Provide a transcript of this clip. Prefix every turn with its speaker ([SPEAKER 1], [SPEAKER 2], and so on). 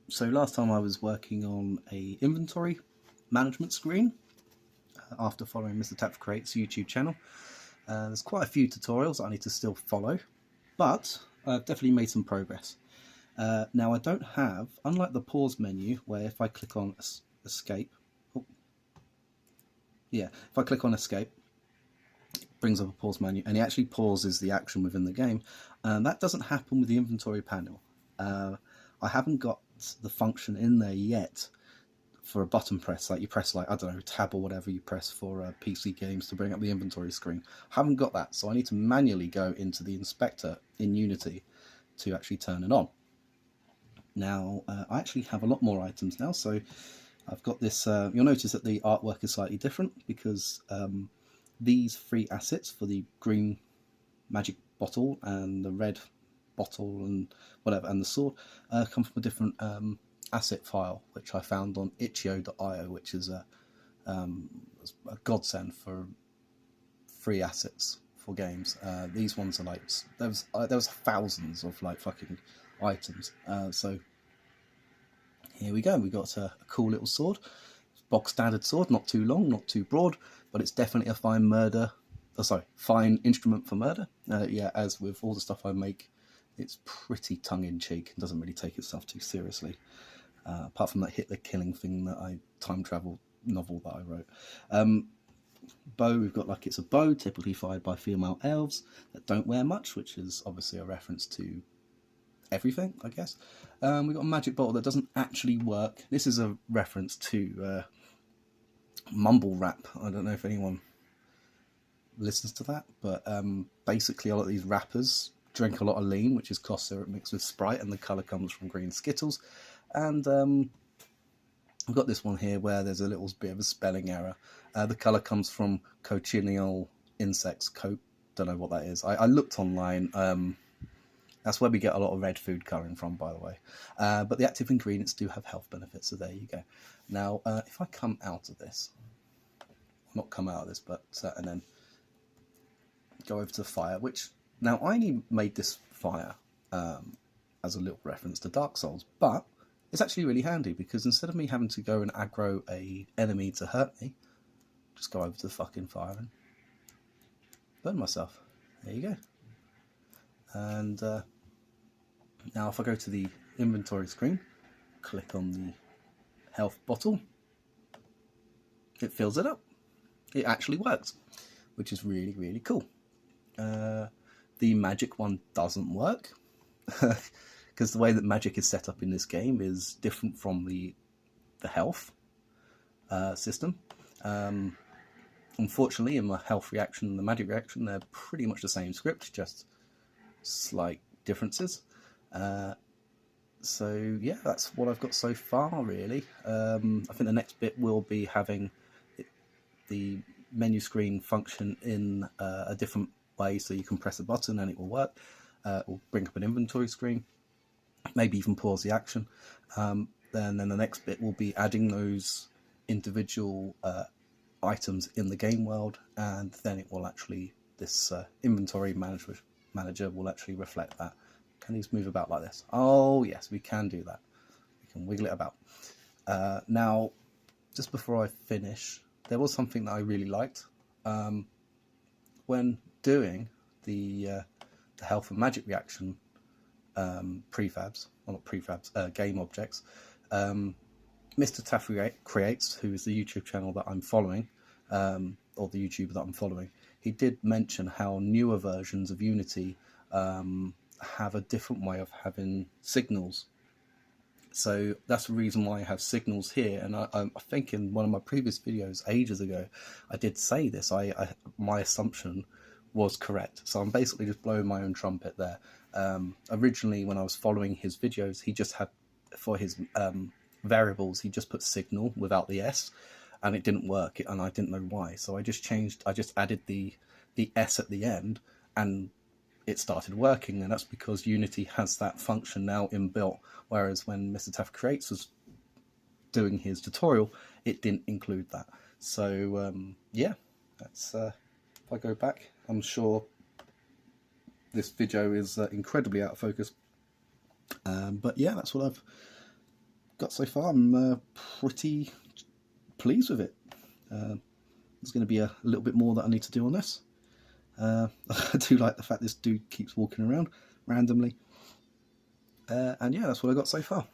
[SPEAKER 1] So last time I was working on a inventory management screen after following Mr. Taft Creates YouTube channel. There's quite a few tutorials I need to still follow, but I've definitely made some progress. Now I don't have, unlike the pause menu where if I click on escape, if I click on escape, it brings up a pause menu and it actually pauses the action within the game. That doesn't happen with the inventory panel. I haven't got the function in there yet for a button press, like you press, like, I don't know, tab or whatever you press for PC games to bring up the inventory screen. I haven't got that, so I need to manually go into the inspector in Unity to actually turn it on. Now, I actually have a lot more items now, so I've got this, you'll notice that the artwork is slightly different because these 3 assets for the green magic bottle and the red bottle and whatever, and the sword, come from a different asset file which I found on itch.io, which is a godsend for free assets for games. These ones are like, there was thousands of like fucking items. So here we go. We got a cool little sword, box standard sword, not too long, not too broad, but it's definitely a fine instrument for murder. Yeah, as with all the stuff I make, it's pretty tongue-in-cheek and doesn't really take itself too seriously. Apart from that Hitler killing thing that time travel novel that I wrote. Bow, we've got like, it's a bow typically fired by female elves that don't wear much, which is obviously a reference to everything, I guess. We've got a magic bottle that doesn't actually work. This is a reference to mumble rap. I don't know if anyone listens to that, but basically a lot of these rappers drink a lot of lean, which is cough syrup mixed with Sprite, and the colour comes from green Skittles. And I've got this one here where there's a little bit of a spelling error. The colour comes from cochineal insects. Don't know what that is. I looked online. That's where we get a lot of red food colouring from, by the way. But the active ingredients do have health benefits, so there you go. Now, if I come out of this, not come out of this, but and then go over to fire, which, now I only made this fire as a little reference to Dark Souls, but it's actually really handy because instead of me having to go and aggro a enemy to hurt me, just go over to the fucking fire and burn myself. There you go. And now if I go to the inventory screen, click on the health bottle, it fills it up. It actually works, which is really, really cool. The magic one doesn't work because the way that magic is set up in this game is different from the health system. Unfortunately, in the health reaction and the magic reaction, they're pretty much the same script, just slight differences. So yeah, that's what I've got so far, really. I think the next bit will be having the menu screen function in a different way, so you can press a button and it will work. It will bring up an inventory screen, maybe even pause the action. Then the next bit will be adding those individual items in the game world, and then it will actually, this inventory manager will actually reflect that. Can these move about like this? Oh yes, we can do that. We can wiggle it about. Now, just before I finish, there was something that I really liked. When doing the health and magic reaction prefabs, well not prefabs, game objects, Mr. Taft Creates, who is the YouTube channel that I'm following, or the YouTuber that I'm following, he did mention how newer versions of Unity have a different way of having signals. So that's the reason why I have signals here, and I think in one of my previous videos ages ago I did say this. My assumption was correct, so I'm basically just blowing my own trumpet there. Originally, when I was following his videos, he just had, for his variables, he just put signal without the S, and it didn't work, and I didn't know why. So I just added the S at the end, and it started working. And that's because Unity has that function now inbuilt, whereas when Mr. Taft Creates was doing his tutorial, it didn't include that. So yeah, that's if I go back, I'm sure this video is incredibly out of focus, but yeah, that's what I've got so far. I'm pretty pleased with it. There's going to be a little bit more that I need to do on this. I do like the fact this dude keeps walking around randomly. And yeah, that's what I got so far.